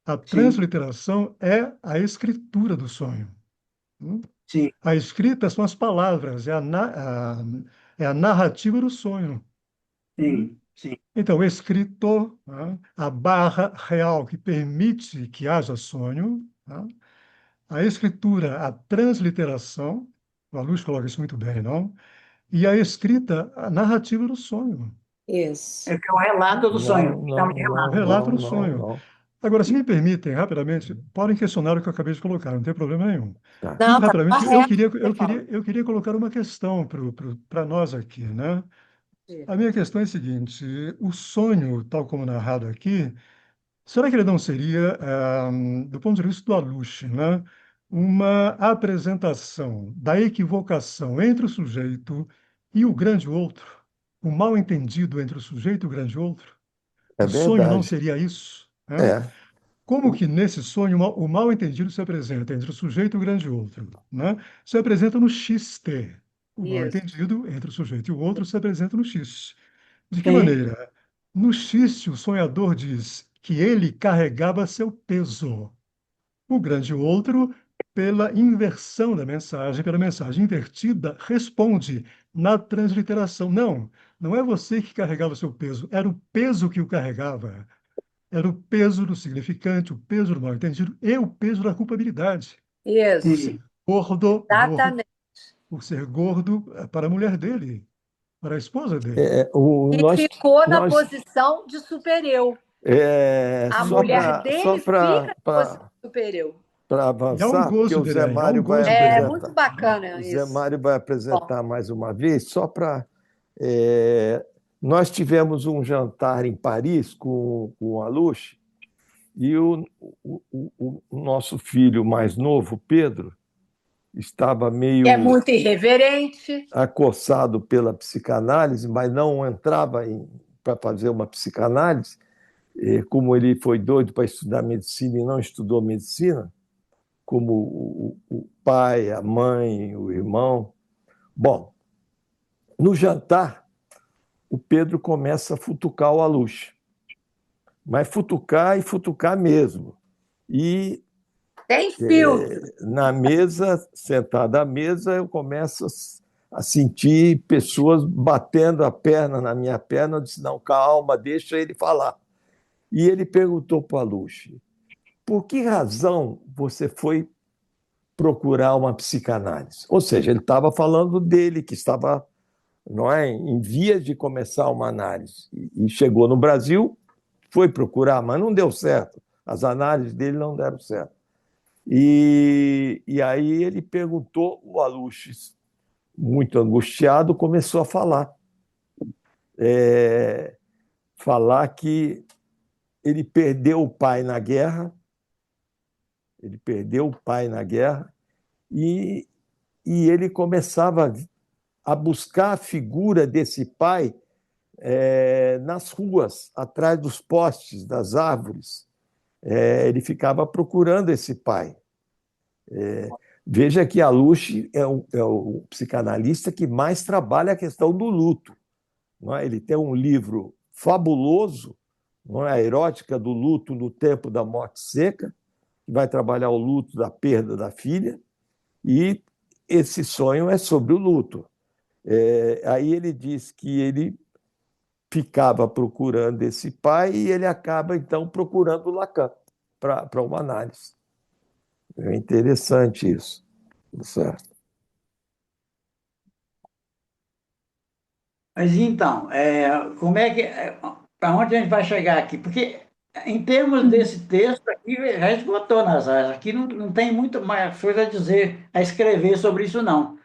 A sim, transliteração é a escritura do sonho. sim, A escrita são as palavras, é a narrativa do sonho. sim, sim, Então, o escrito, né, a barra real que permite que haja sonho, né, a escritura, a transliteração, a Luz coloca isso muito bem, não? E a escrita, a narrativa do sonho, Isso. é que é o relato do sonho. Não, Chama de não, o relato. não, relato não, do não, sonho. não. Agora, se me permitem, rapidamente, podem questionar o que eu acabei de colocar, não tem problema nenhum. Tá. Muito Não, tá rapidamente, correto o que você falou. eu queria colocar uma questão para nós aqui, né? A minha questão é a seguinte: o sonho, tal como narrado aqui, será que ele não seria, do ponto de vista do Aluche, né, uma apresentação da equivocação entre o sujeito e o grande outro, o mal-entendido entre o sujeito e o grande outro? É O sonho não verdade. seria isso, né? É. Como que nesse sonho o mal-entendido se apresenta entre o sujeito e o grande outro, né? Se apresenta no XT. O Isso. mal-entendido entre o sujeito e o outro se apresenta no X. De que Sim, maneira? No X, o sonhador diz que ele carregava seu peso. O grande outro, pela inversão da mensagem, pela mensagem invertida, responde na transliteração: não, não é você que carregava seu peso, era o peso que o carregava. Era o peso do significante, o peso do mal-entendido e o peso da culpabilidade. Por Isso. ser gordo, Exatamente. por ser gordo para a mulher dele, para a esposa dele. E ficou na nós posição de super-eu. A mulher só dele fica na posição de super-eu. para E há um avançar, porque gozo o dele Zé aí, há um Mário vai gozo dele É aí. muito apresentar. bacana O Zé isso. Mário vai apresentar mais uma vez, só para. Nós tivemos um jantar em Paris com o Aluche, E o nosso filho mais novo, Pedro, estava meio É muito irreverente. acossado pela psicanálise, mas não entrava para fazer uma psicanálise. Como ele foi doido para estudar medicina e não estudou medicina, como o pai, a mãe, o irmão. Bom, no jantar, o Pedro começa a futucar o Aluche, mas futucar e futucar mesmo. E Tem filtro. na mesa, sentado à mesa, eu começo a sentir pessoas batendo a perna na minha perna. Eu disse, não, calma, deixa ele falar. E ele perguntou para o Aluche, por que razão você foi procurar uma psicanálise? Ou seja, ele estava falando dele, que estava, não é, em vias de começar uma análise. E chegou no Brasil, foi procurar, mas não deu certo. As análises dele não deram certo. E aí ele perguntou, o Aluche, muito angustiado, começou a falar. Falar que ele perdeu o pai na guerra, e ele começava a buscar a figura desse pai nas ruas, atrás dos postes, das árvores. Ele ficava procurando esse pai. Veja que Aluche é o psicanalista que mais trabalha a questão do luto. Não é? Ele tem um livro fabuloso, não é? A Erótica do Luto no Tempo da Morte Seca, que vai trabalhar o luto da perda da filha, e esse sonho é sobre o luto. Aí ele diz que ele ficava procurando esse pai e ele acaba, então, procurando Lacan para uma análise. É interessante isso. Certo. Mas então, como é que. Para onde a gente vai chegar aqui? Porque, em termos desse texto aqui, já esgotou nas áreas. Aqui não tem muito mais coisa a dizer, a escrever sobre isso, não.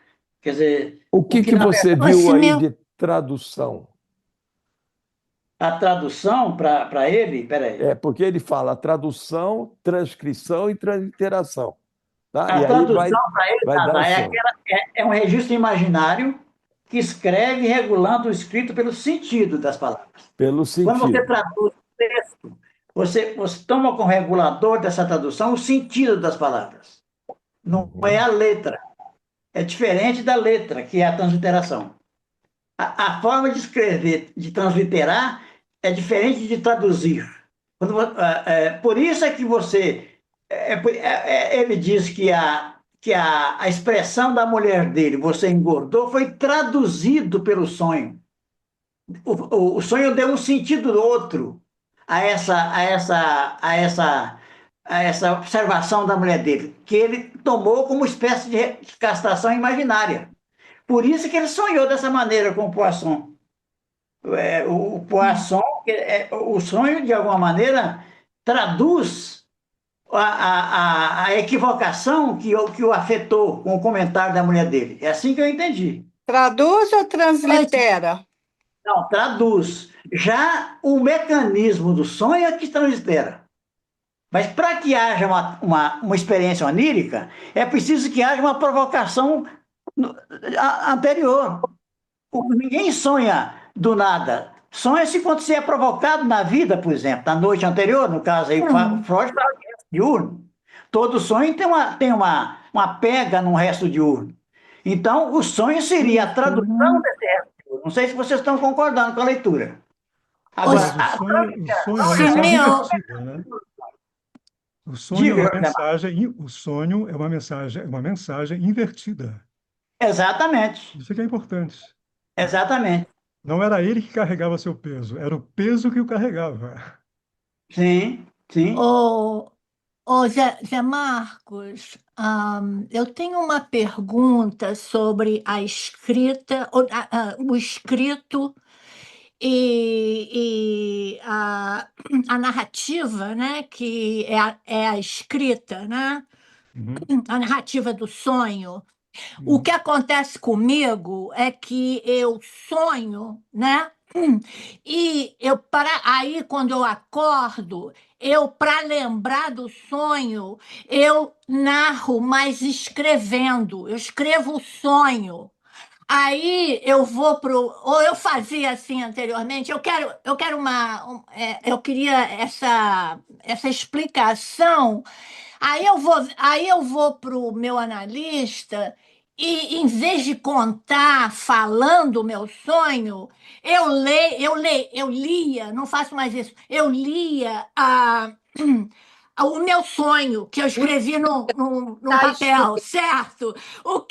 Quer dizer, o que na você verdade, viu aí de tradução? A tradução para ele, peraí. Porque ele fala tradução, transcrição e transliteração. Tá? A E aí tradução para ele, vai dar é um registro imaginário que escreve regulando o escrito pelo sentido das palavras. Pelo Quando você sentido. traduz o texto, você toma como regulador dessa tradução o sentido das palavras. Não é a letra. É diferente da letra, que é a transliteração. A forma de escrever, de transliterar, é diferente de traduzir. Por isso é que você. Ele diz que a expressão da mulher dele, você engordou, foi traduzido pelo sonho. O sonho deu um sentido outro a essa observação da mulher dele, que ele tomou como espécie de castração imaginária. Por isso que ele sonhou dessa maneira com o Poisson. O Poisson, o sonho, de alguma maneira, traduz a equivocação que o afetou com o comentário da mulher dele. É assim que eu entendi. Traduz ou translitera? Não, traduz. Já o mecanismo do sonho é que translitera. Mas para que haja uma experiência onírica, é preciso que haja uma provocação anterior. Ninguém sonha do nada. Sonha-se quando se é provocado na vida, por exemplo, na noite anterior, no caso aí, Freud fala de resto diurno. Todo sonho tem uma pega num resto diurno. Então, o sonho seria a tradução desse resto diurno. Não sei se vocês estão concordando com a leitura. Agora, o sonho é uma mensagem invertida, né? O sonho é uma mensagem invertida. Exatamente. Isso que é importante. Exatamente. Não era ele que carregava seu peso, era o peso que o carregava. Sim, sim. Zé Marcos, eu tenho uma pergunta sobre a escrita, o escrito e a narrativa, né, que é a escrita, né? A narrativa do sonho. O que acontece comigo é que eu sonho, né, E aí, quando eu acordo, para lembrar do sonho, eu narro, mas escrevendo. Eu escrevo o sonho. Aí eu vou ou eu fazia assim anteriormente. Eu queria essa explicação. Aí eu vou para o meu analista e, em vez de contar falando o meu sonho, eu lia, não faço mais isso, eu lia o meu sonho que eu escrevi num Tá papel, escrito. certo? O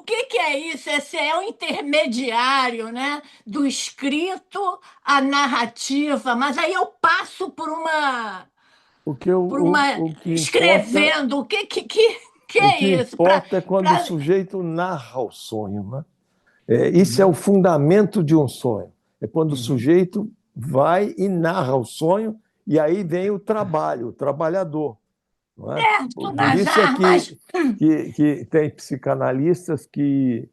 que é isso? Esse é o intermediário, né, do escrito à narrativa, mas aí eu passo Porque por uma o que importa, escrevendo. O que o é que isso? importa é quando o Pra... sujeito narra o sonho, né? Isso é o fundamento de um sonho. É quando o sujeito vai e narra o sonho, e aí vem o trabalho, o trabalhador. Não é? Certo, Por nas isso é armas. que tem psicanalistas que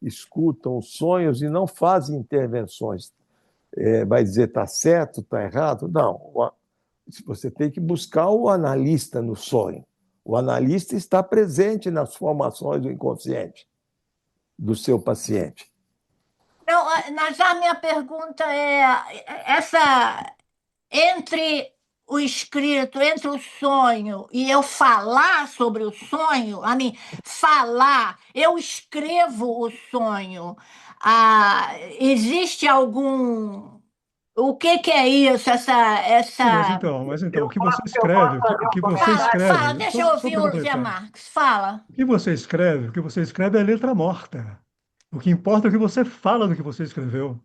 escutam os sonhos e não fazem intervenções. Vai dizer está certo, está errado? Não. Você tem que buscar o analista no sonho. O analista está presente nas formações do inconsciente do seu paciente. Não, a minha pergunta é essa entre o escrito, entre o sonho e eu falar sobre o sonho, falar, eu escrevo o sonho. Existe algum. O que é isso? Sim, mas Essa... o que você Eu posso escreve, fazer o um que você comentário? Fala, escreve, deixa eu só ouvir para o Zé completar, Marques. Fala. o que você escreve é letra morta. O que importa é o que você fala do que você escreveu.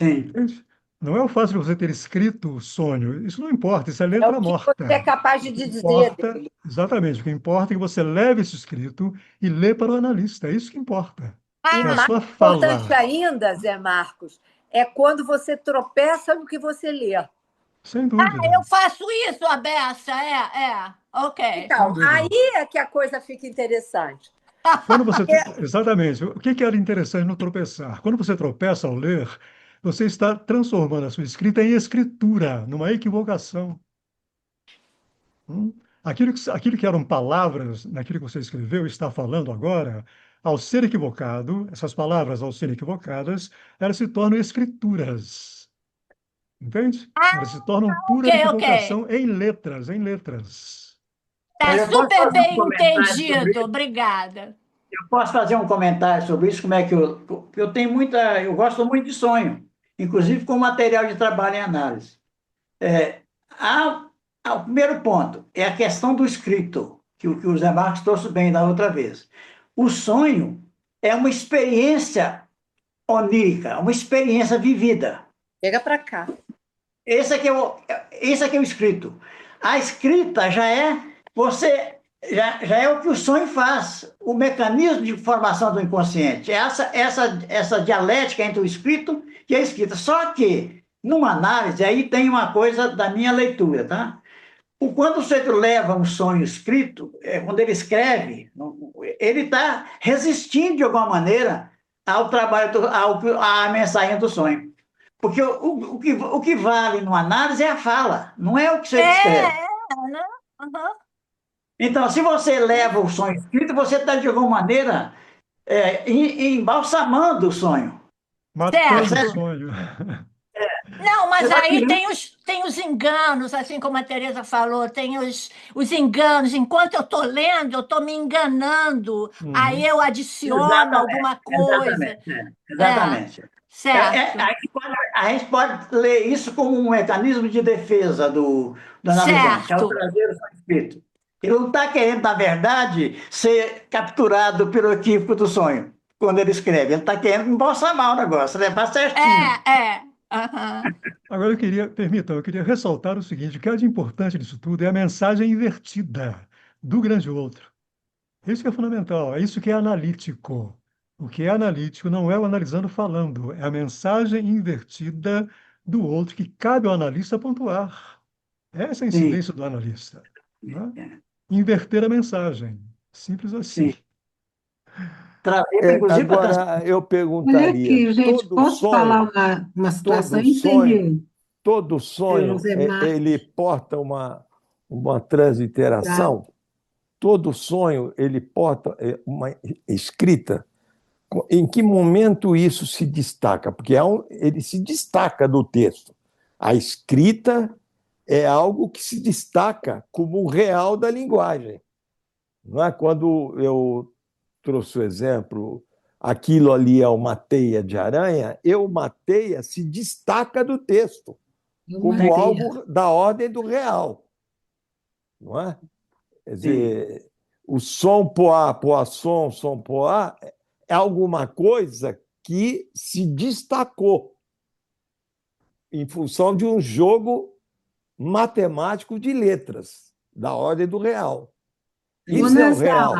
Sim. Entende? Não é o fato de você ter escrito o sonho, isso não importa, isso é É o letra que você é morta. capaz de O que dizer importa, dele. exatamente, o que importa é que você leve esse escrito e lê para o analista, é isso que importa. E É a Ah, mais sua importante fala, ainda, Zé Marcos, é quando você tropeça no que você lê. sem dúvida, eu faço isso, a beça. Ok. sem Então, aí dúvida. é que a coisa fica interessante. Quando você, exatamente, o que era interessante no tropeçar? Quando você tropeça ao ler, você está transformando a sua escrita em escritura, numa equivocação. Aquilo que eram palavras naquilo que você escreveu, está falando agora, ao ser equivocado, essas palavras, ao serem equivocadas, elas se tornam escrituras. Entende? Elas se tornam Ok, pura ok. equivocação em letras, em letras. Tá Mas eu posso super fazer um bem comentário sobre entendido. isso? Obrigada. Eu posso fazer um comentário sobre isso? Como é que eu tenho eu gosto muito de sonho, inclusive com material de trabalho em análise. É, a, o primeiro ponto é a questão do escrito, que o Zé Marcos trouxe bem da outra vez. O sonho é uma experiência onírica, uma experiência vivida. Chega para cá. Esse aqui é o escrito. A escrita já é o que o sonho faz, o mecanismo de formação do inconsciente. Essa dialética entre o escrito e a escrita. Só que, numa análise, aí tem uma coisa da minha leitura, tá? Quando o sujeito leva um sonho escrito, quando ele escreve, ele está resistindo de alguma maneira ao trabalho, à mensagem do sonho. Porque o que vale numa análise é a fala, não é o que você escreve. Né? Uhum. Então, se você leva o sonho escrito, você está, de alguma maneira, embalsamando o sonho. Tá Matando o certo? Certo. sonho. Não, Você mas está aí tirando. tem os enganos, assim como a Teresa falou, tem os enganos. Enquanto eu estou lendo, eu estou me enganando. Aí Uhum. eu adiciono Exatamente, alguma coisa. É, exatamente. certo, A gente pode ler isso como um mecanismo de defesa do analisante, ao certo. trazer o sonho escrito. Ele não está querendo, na verdade, ser capturado pelo equívoco do sonho, quando ele escreve. Ele está querendo embalsamar o negócio, levar certinho. Aham. Agora eu queria ressaltar o seguinte, o que é de importante nisso tudo é a mensagem invertida do grande outro. Isso que é fundamental, é isso que é analítico. O que é analítico não é o analisando falando, é a mensagem invertida do outro que cabe ao analista pontuar. Essa é a Sim, incidência do analista, né? Inverter a mensagem, simples assim. sim. trazer, inclusive, para Agora, eu Olha perguntaria, aqui, gente, posso falar uma situação? todo Eu sonho, entendi, todo sonho, Rosemar. ele porta uma transliteração? Todo sonho, ele porta uma escrita? Em que momento isso se destaca? Porque ele se destaca do texto. A escrita é algo que se destaca como o real da linguagem. Não é? Quando eu trouxe o exemplo, aquilo ali é uma teia de aranha, uma teia se destaca do texto Uma como teia. algo da ordem do real. Não é? Quer dizer, o som poá, poassom, som poá, é alguma coisa que se destacou em função de um jogo matemático de letras, da ordem do real. Ô, Isso é o real.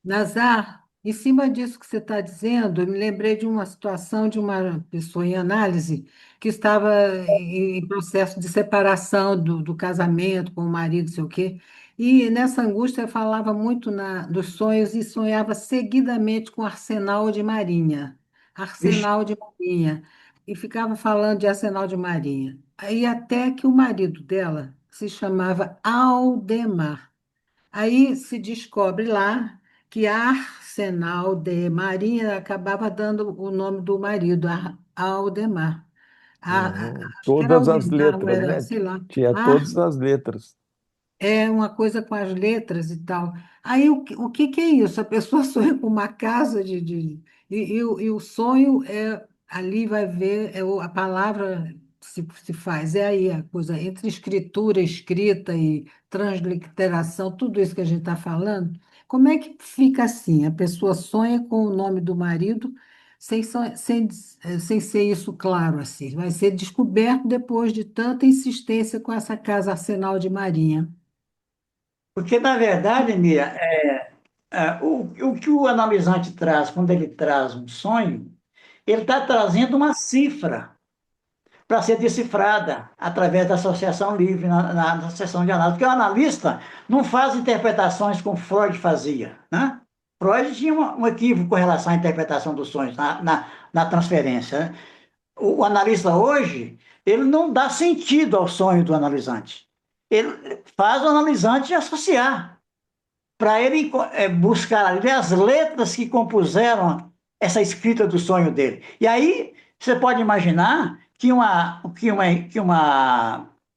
Nazar, em cima disso que você está dizendo, eu me lembrei de uma situação de uma pessoa em análise que estava em processo de separação do casamento com o marido, sei o quê, e nessa angústia falava muito dos sonhos e sonhava seguidamente com Arsenal de Marinha. Vixe, Arsenal de Marinha. E ficava falando de Arsenal de Marinha. Aí até que o marido dela se chamava Aldemar. Aí se descobre lá que Arsenal de Marinha acabava dando o nome do marido, Aldemar. Acho que era Todas as Aldemar, ou letras, era, né? sei lá. Tinha todas as letras. É uma coisa com as letras e tal. Aí o que que é isso? A pessoa sonha com uma casa e o sonho ali vai ver, a palavra se faz. É aí a coisa entre escritura, escrita e transliteração, tudo isso que a gente está falando. Como é que fica assim? A pessoa sonha com o nome do marido sem ser isso claro assim. Vai ser descoberto depois de tanta insistência com essa casa Arsenal de Marinha. porque, na verdade, Mia, o que o analisante traz, quando ele traz um sonho, ele está trazendo uma cifra para ser decifrada através da associação livre na sessão de análise. Porque o analista não faz interpretações como Freud fazia, né? Freud tinha um equívoco com relação à interpretação dos sonhos na transferência, né? O analista hoje, ele não dá sentido ao sonho do analisante. Ele faz o analisante associar, para ele buscar ali as letras que compuseram essa escrita do sonho dele. E aí você pode imaginar que uma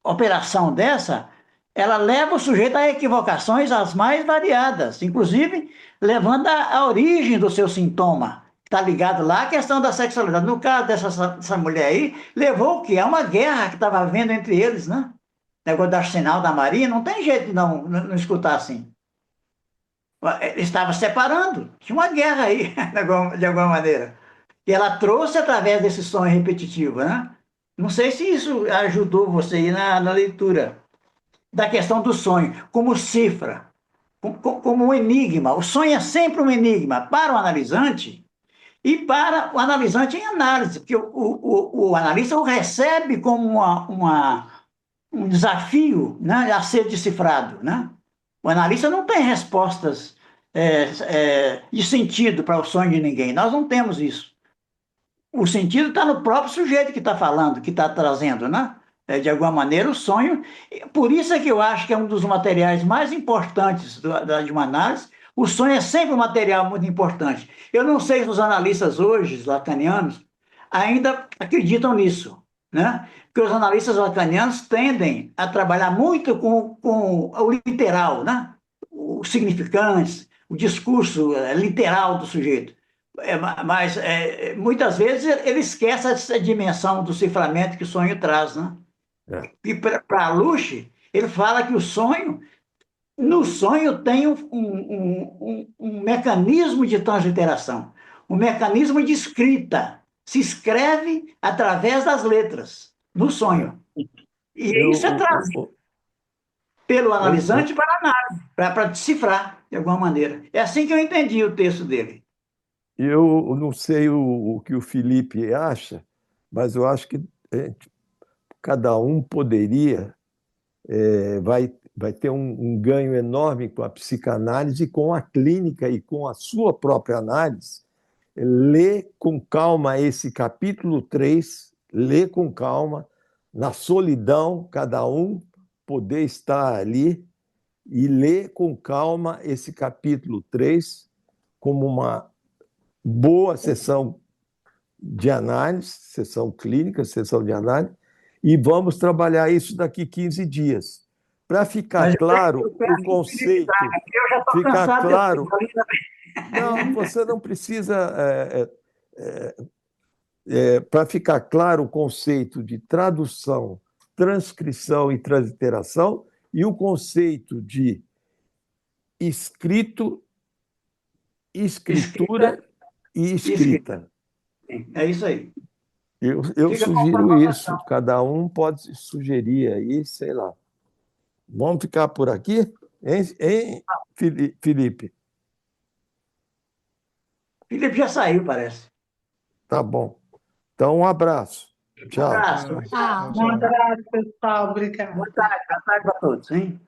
operação dessa, ela leva o sujeito a equivocações as mais variadas, inclusive levando a origem do seu sintoma. Está ligado lá à questão da sexualidade. No caso dessa mulher aí, levou o quê? É uma guerra que estava havendo entre eles, né? O negócio do arsenal da Marinha, não tem jeito de não escutar assim. Ele estava separando, tinha uma guerra aí, de alguma maneira. E ela trouxe através desse sonho repetitivo, né? Não sei se isso ajudou você aí na leitura da questão do sonho, como cifra, como um enigma. O sonho é sempre um enigma para o analisante e para o analisante em análise, porque o analista o recebe como um desafio, né, a ser decifrado, né? O analista não tem respostas de sentido para o sonho de ninguém. Nós não temos isso. O sentido está no próprio sujeito que está falando, que está trazendo, né? De alguma maneira, o sonho. Por isso é que eu acho que é um dos materiais mais importantes de uma análise. O sonho é sempre um material muito importante. Eu não sei se os analistas hoje, lacanianos, ainda acreditam nisso, né? Porque os analistas lacanianos tendem a trabalhar muito com o literal, né? O significante, o discurso literal do sujeito. Mas muitas vezes ele esquece essa dimensão do ciframento que o sonho traz, né? E para Luche, ele fala que no sonho tem um mecanismo de transliteração, um mecanismo de escrita. Se escreve através das letras, no sonho. E isso é trazido pelo analisante para a análise, para decifrar, de alguma maneira. É assim que eu entendi o texto dele. Eu não sei o que o Felipe acha, mas eu acho que cada um poderia, vai vai ter um ganho enorme com a psicanálise, com a clínica e com a sua própria análise. Lê com calma esse capítulo 3, lê com calma, na solidão, cada um poder estar ali, e lê com calma esse capítulo 3 como uma boa sessão de análise, sessão clínica, sessão de análise, e vamos trabalhar isso daqui 15 dias. Para ficar claro o conceito, ficar claro... Não, você não precisa... para ficar claro o conceito de tradução, transcrição e transliteração e o conceito de escrito, escritura e escrita. É isso aí. Eu sugiro isso, cada um pode sugerir aí, sei lá. Vamos ficar por aqui? Hein, Felipe? Felipe já saiu, parece. Tá bom. Então, um abraço. Tchau. Um abraço. Um abraço, pessoal. Obrigada. Boa tarde para todos, hein?